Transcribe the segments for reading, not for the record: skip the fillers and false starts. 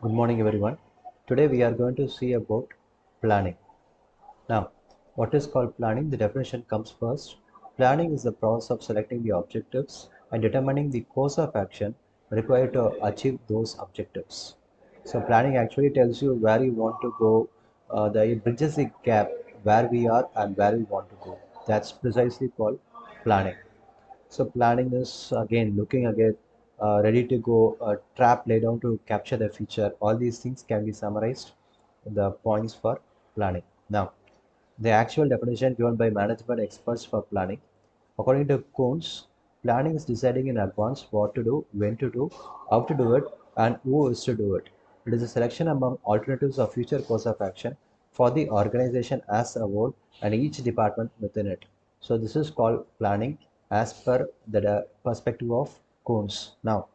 Good morning, everyone. Today we are going to see about planning. Now, what is called planning? The definition comes first. Planning is the process of selecting the objectives and determining the course of action required to achieve those objectives. So, planning actually tells you where you want to go. It bridges the gap where we are and where we want to go. That's precisely called planning. So planning is again looking ahead, ready to go, a trap laid down to capture the future. All these things can be summarized in the points for planning. Now, the actual definition given by management experts for planning. According to Coons, planning is deciding in advance what to do, when to do, how to do it, and who is to do it. It is a selection among alternatives of future course of action for the organization as a whole and each department within it. So this is called planning as per the perspective of Coons. Now,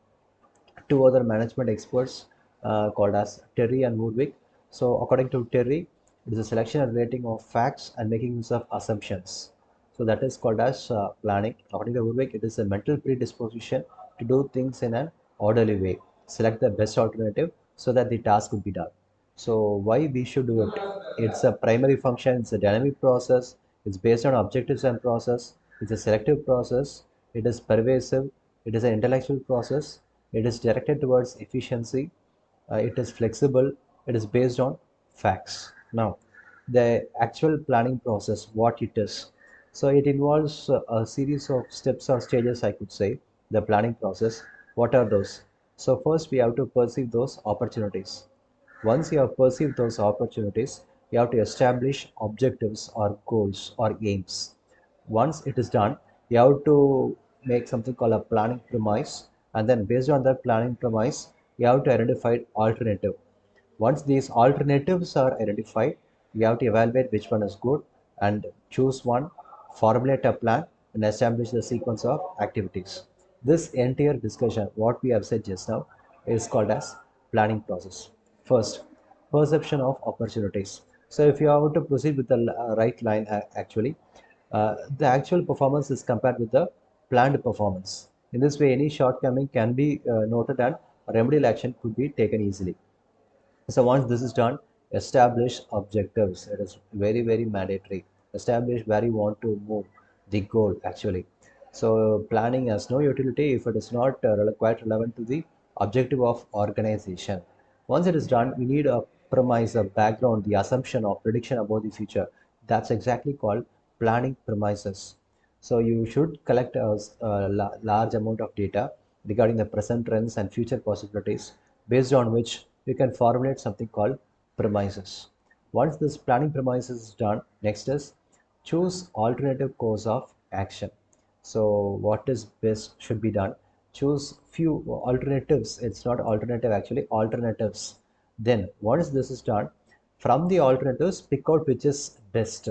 two other management experts called as Terry and Woodwick. So, according to Terry, it is a selection and rating of facts and making use of assumptions. So, that is called as planning. According to Woodwick, it is a mental predisposition to do things in an orderly way. Select the best alternative so that the task could be done. So, why we should do it? It's a primary function, it's a dynamic process, it's based on objectives and process, it's a selective process, it is pervasive, it is an intellectual process, it is directed towards efficiency, it is flexible, it is based on facts. Now, the actual planning process, what it is. So, it involves a series of steps or stages, I could say, the planning process. What are those? So, first we have to perceive those opportunities. Once you have perceived those opportunities, you have to establish objectives or goals or aims. Once it is done, you have to make something called a planning premise, and then based on that planning premise, you have to identify alternative. Once these alternatives are identified, you have to evaluate which one is good and choose one, formulate a plan, and establish the sequence of activities. This entire discussion, what we have said just now, is called as planning process. First, perception of opportunities. So, if you have to proceed with the right line, actually, the actual performance is compared with the planned performance. In this way, any shortcoming can be noted and remedial action could be taken easily. So once this is done, establish objectives. It is very, very mandatory. Establish where you want to move, the goal actually. So planning has no utility if it is not quite relevant to the objective of organization. Once it is done, we need a premise, a background, the assumption or prediction about the future. That's exactly called planning premises. So you should collect a large amount of data regarding the present trends and future possibilities, based on which you can formulate something called premises. Once this planning premises is done, next is choose alternative course of action. So what is best should be done. Choose few alternatives. It's not alternative actually, alternatives. Then once this is done, from the alternatives, pick out which is best.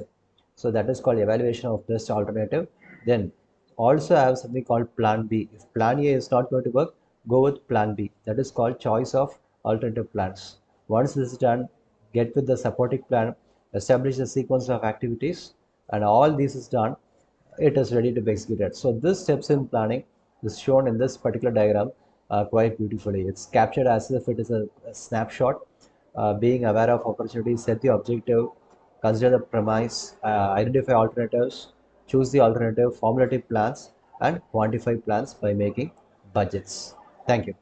So that is called evaluation of best alternative. Then also have something called plan B. If plan A is not going to work, go with plan B. That is called choice of alternative plans. Once this is done, get with the supporting plan, establish a sequence of activities, and all this is done, it is ready to be executed. So this steps in planning is shown in this particular diagram quite beautifully. It's captured as if it is a snapshot, being aware of opportunities, set the objective, consider the premise, identify alternatives, choose the alternative, formulate plans, and quantify plans by making budgets. Thank you.